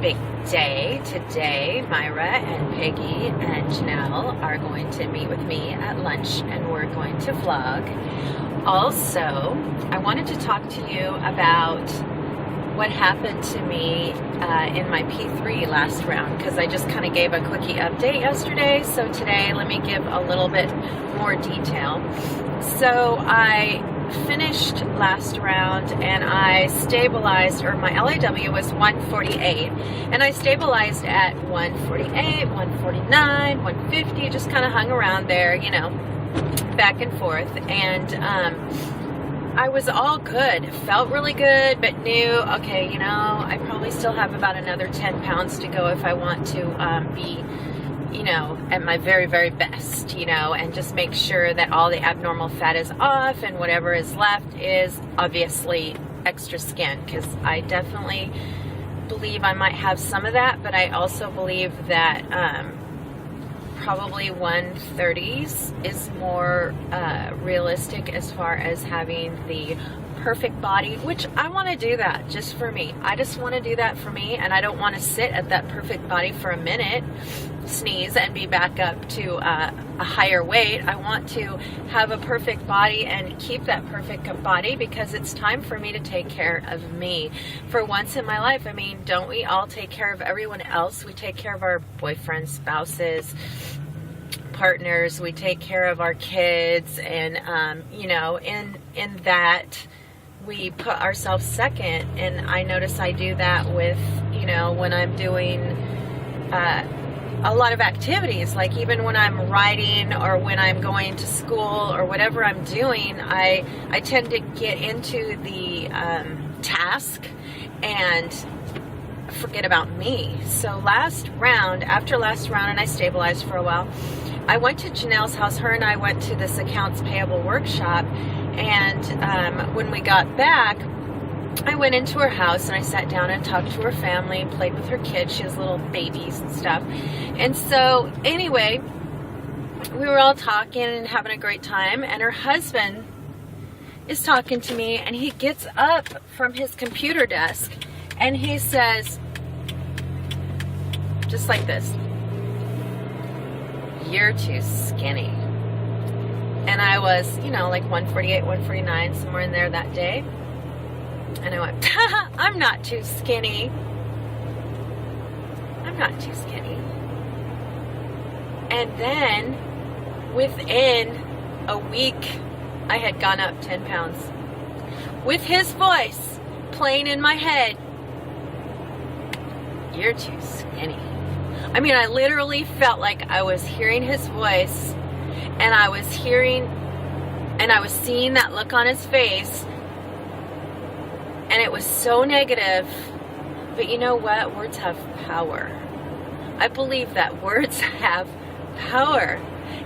big day. Today, Myra and Peggy and Janelle are going to meet with me at lunch, and we're going to vlog. Also, I wanted to talk to you about what happened to me in my P3 last round, because I just kind of gave a quickie update yesterday. So today, let me give a little bit more detail. So I finished last round and I stabilized, or my LAW was 148, and I stabilized at 148, 149, 150, just kind of hung around there, you know, back and forth. And I was all good, felt really good, but knew, okay, you know, I probably still have about another 10 pounds to go if I want to be, you know, at my very, very best, you know, and just make sure that all the abnormal fat is off and whatever is left is obviously extra skin, because I definitely believe I might have some of that, but I also believe that probably 130s is more realistic as far as having the perfect body, which I want to do that just for me. I just want to do that for me, and I don't want to sit at that perfect body for a minute, sneeze, and be back up to a higher weight. I want to have a perfect body and keep that perfect body, because it's time for me to take care of me for once in my life. I mean, don't we all take care of everyone else? We take care of our boyfriends, spouses, partners, we take care of our kids, and you know, in that we put ourselves second. And I notice I do that with, you know, when I'm doing a lot of activities, like even when I'm writing or when I'm going to school or whatever I'm doing, I tend to get into the task and forget about me. So last round, after last round, and I stabilized for a while, I went to Janelle's house. Her and I went to this accounts payable workshop, and when we got back, I went into her house and I sat down and talked to her family, played with her kids. She has little babies and stuff. And so anyway, we were all talking and having a great time, and her husband is talking to me, and he gets up from his computer desk and he says, just like this, "You're too skinny." And I was, you know, like 148, 149, somewhere in there that day. And I went, I'm not too skinny. I'm not too skinny. And then within a week, I had gone up 10 pounds. With his voice playing in my head, "You're too skinny." I mean, I literally felt like I was hearing his voice, and I was seeing that look on his face, and it was so negative. But you know what? Words have power. I believe that words have power.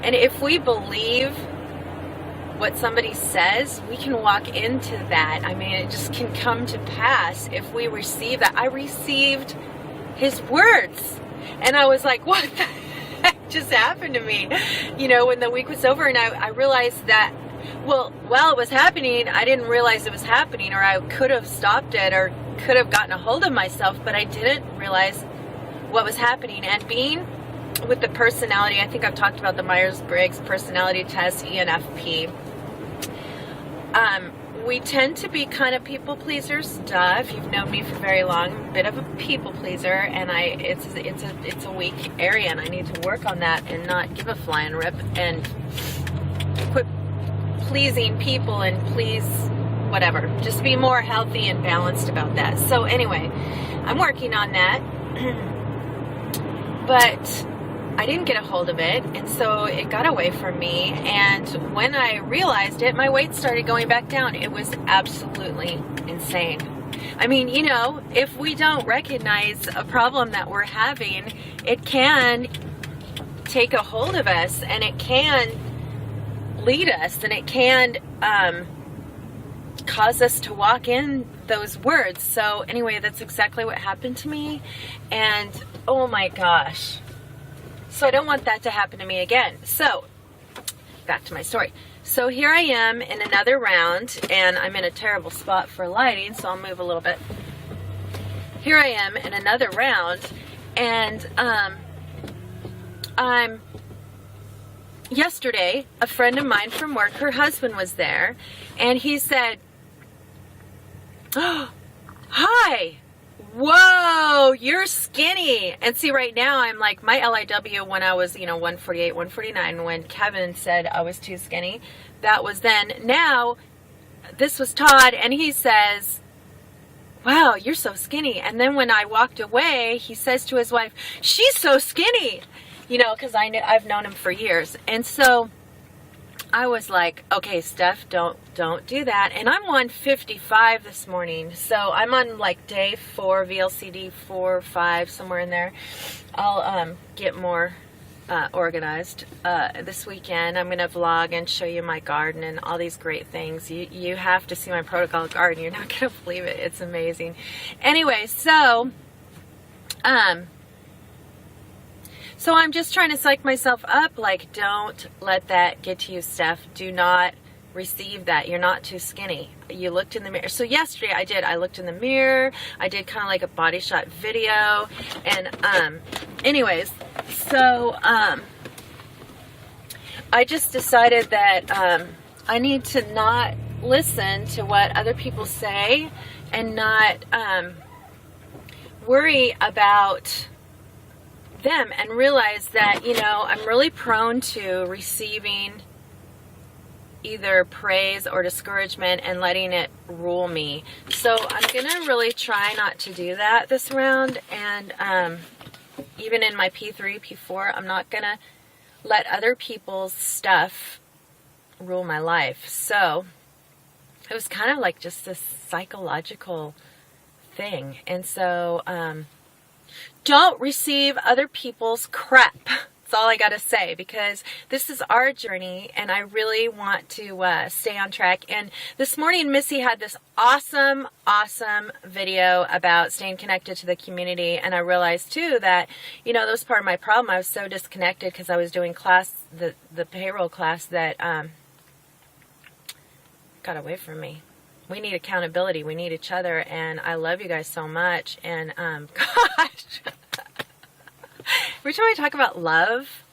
And if we believe what somebody says, we can walk into that. I mean, it just can come to pass if we receive that. I received his words, and I was like, what the heck just happened to me? You know, when the week was over, and I realized that, well, while it was happening, I didn't realize it was happening, or I could have stopped it or could have gotten a hold of myself, but I didn't realize what was happening. And being with the personality, I think I've talked about the Myers-Briggs personality test, ENFP. We tend to be kind of people pleasers. Duh, if you've known me for very long, I'm a bit of a people pleaser, and it's a weak area, and I need to work on that and not give a flying rip and quit pleasing people and please whatever. Just be more healthy and balanced about that. So anyway, I'm working on that, but I didn't get a hold of it, and so it got away from me. And when I realized it, my weight started going back down. It was absolutely insane. I mean, you know, if we don't recognize a problem that we're having, it can take a hold of us, and it can lead us, and it can cause us to walk in those words. So anyway, that's exactly what happened to me, and oh my gosh. So I don't want that to happen to me again. So back to my story. So here I am in another round, and I'm in a terrible spot for lighting, so I'll move a little bit. here I am in another round, and yesterday, a friend of mine from work, her husband was there, and he said, "Oh, hi, whoa, you're skinny." And see, right now I'm like, my LIW when I was, 148, 149, when Kevin said I was too skinny, that was then. Now, this was Todd, and he says, "Wow, you're so skinny." And then when I walked away, he says to his wife, "She's so skinny," because I've known him for years. And so I was like, okay, Steph, don't do that. And I'm on 55 this morning. So I'm on like day 4, VLCD 4 or 5, somewhere in there. I'll get more organized this weekend. I'm going to vlog and show you my garden and all these great things. You have to see my protocol garden. You're not going to believe it. It's amazing. Anyway, so I'm just trying to psych myself up, like, don't let that get to you, Steph. Do not receive that. You're not too skinny. You looked in the mirror. So yesterday I looked in the mirror. I did kind of like a body shot video. And anyways, so I just decided that I need to not listen to what other people say and not worry about them, and realize that, I'm really prone to receiving either praise or discouragement and letting it rule me. So I'm gonna really try not to do that this round, and even in my P3, P4, I'm not gonna let other people's stuff rule my life. So it was kind of like just this psychological thing. And so don't receive other people's crap. That's all I got to say, because this is our journey and I really want to stay on track. And this morning, Missy had this awesome video about staying connected to the community. And I realized too that, that was part of my problem. I was so disconnected because I was doing the payroll class that got away from me. We need accountability. We need each other. And I love you guys so much. And gosh, every time I talk about love,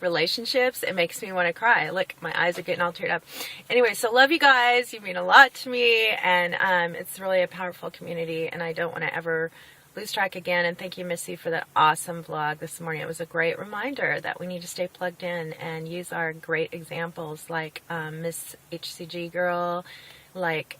relationships, it makes me want to cry. Look, my eyes are getting all teared up. Anyway, so love you guys. You mean a lot to me. And it's really a powerful community. And I don't want to ever lose track again. And thank you, Missy, for that awesome vlog this morning. It was a great reminder that we need to stay plugged in and use our great examples like Miss HCG Girl, like